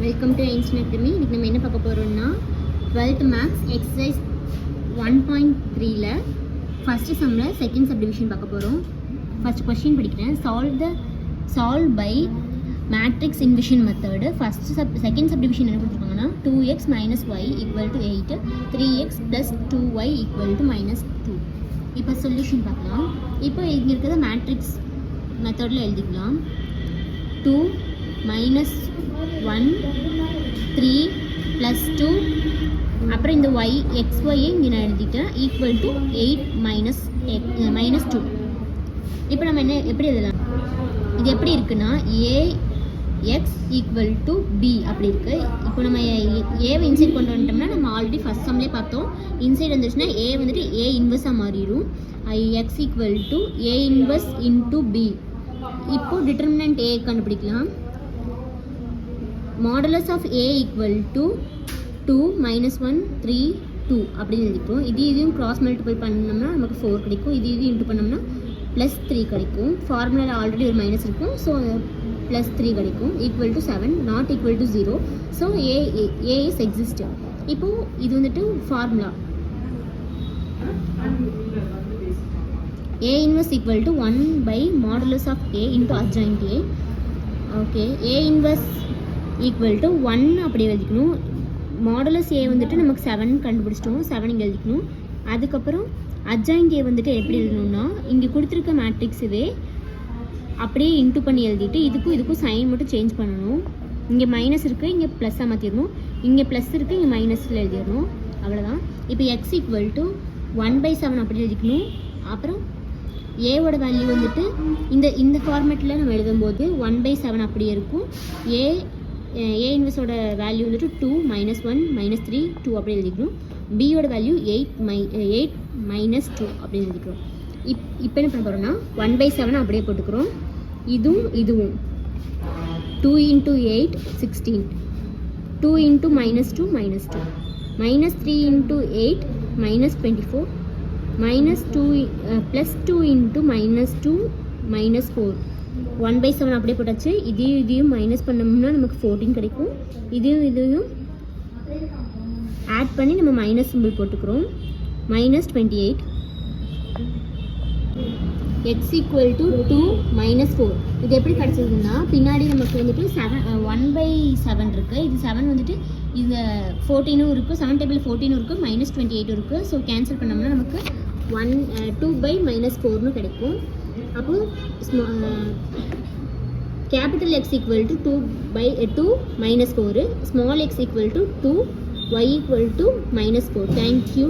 Welcome to Einstein academy. இதுக்கு நம்ம என்ன பார்க்க போகிறோம்னா 12th மேக்ஸ் எக்ஸசைஸ் 1.3ல ஃபஸ்ட்டு சம்மில் செகண்ட் சப்டிவிஷன் பார்க்க போகிறோம். ஃபஸ்ட் கொஸ்டின் படிக்கிறேன். Solve by matrix inversion method. Second subdivision என்ன கொடுத்துருக்காங்கன்னா 2x - y = 8, 3x + 2y = -2. இப்போ சொல்யூஷன் பார்க்கலாம். இப்போ இங்கே இருக்கிறத மேட்ரிக்ஸ் மெத்தடில் எழுதிக்கலாம். 2 - 1 3 + 2 அப்புறம் இந்த xyயை இங்கே நான் எழுதிட்டேன் = 8 - 2. இப்போ நம்ம எப்படி எழுதலாம்? இது எப்படி இருக்குன்னா ax = b அப்படி இருக்குது. இப்போ நம்ம ஏவை இன்சைட் கொண்டு வந்துட்டோம்னா நம்ம ஆல்ரெடி ஃபஸ்ட் சம்லேயே பார்த்தோம். இன்சைட் வந்துச்சுன்னா a வந்துட்டு a இன்வெர்ஸாக மாறிடும். x = a inverse × b. இப்போ டிட்டர்மினன்ட் a கண்டுபிடிக்கலாம். மாடுலஸ் ஆஃப் a = 2 - 1 3 2 அப்படின்னு எழுதிப்போம். இதையும் கிராஸ் மல்டிபிள் பண்ணோம்னா நமக்கு 4 கிடைக்கும். இது இன்ட்டு பண்ணோம்னா +3 கிடைக்கும். ஃபார்முலாவில் ஆல்ரெடி ஒரு மைனஸ் இருக்கும். ஸோ +3 கிடைக்கும். = 7, not = 0. So a is exist. இப்போது இது வந்துட்டு formula a inverse = 1/modulus of a × adjoint a. Okay, a inverse = 1 அப்படி எழுதிக்கணும். மாடுலஸ் a வந்துட்டு நமக்கு 7 கண்டுபிடிச்சிட்டோம். 7 இங்கே எழுதிக்கணும். அதுக்கப்புறம் அட்ஜாயிண்ட் a வந்துட்டு எப்படி எழுதணும்னா இங்கே கொடுத்துருக்க மேட்ரிக்ஸ் இதே அப்படியே இன்ட்டு பண்ணி எழுதிட்டு இதுக்கும் சைன் மட்டும் சேஞ்ச் பண்ணணும். இங்கே மைனஸ் இருக்குது, இங்கே ப்ளஸ்ஸாக மாற்றிடணும். இங்கே ப்ளஸ் இருக்குது, இங்கே மைனஸில் எழுதிடணும். அவ்வளோதான். இப்போ x = 1/7 அப்படி எழுதிக்கணும். அப்புறம் ஏவோட வேல்யூ வந்துட்டு இந்த ஃபார்மேட்டில் நம்ம எழுதும்போது 1/7 அப்படியே இருக்கும். ஏ இன்வெர்ஸோட வேல்யூ வந்துட்டு 2 - 1 - 3 2 அப்படி எழுதிக்கணும். பியோட வேல்யூ 8 - 2 அப்படின்னு எழுதிக்கிறோம். இப்போ என்ன பண்ண போகிறோம்னா 1/7 அப்படியே போட்டுக்கிறோம். இதுவும் 2 × 8 16, 2 × -2 -2, -3 × 8 -24, -2 +2 × -2 -4. 1/7 அப்படியே போட்டாச்சு. இதையும் மைனஸ் பண்ணோம்னா நமக்கு 14 கிடைக்கும். இதையும் ஆட் பண்ணி நம்ம மைனஸ் சிம்பிள் போட்டுக்கிறோம். -28. x = 2 - 4. இது எப்படி கிடச்சதுன்னா பின்னாடி நமக்கு வந்துட்டு 1/7 இருக்குது. இது 7 வந்துட்டு இது 14 இருக்குது. 7 டேபிள் 14 இருக்குது, -28 இருக்குது. ஸோ கேன்சல் பண்ணோம்னா நமக்கு 2/-4 கிடைக்கும். அப்போது capital X = 2/2 - 4, small x = 2, y = -4. Thank you.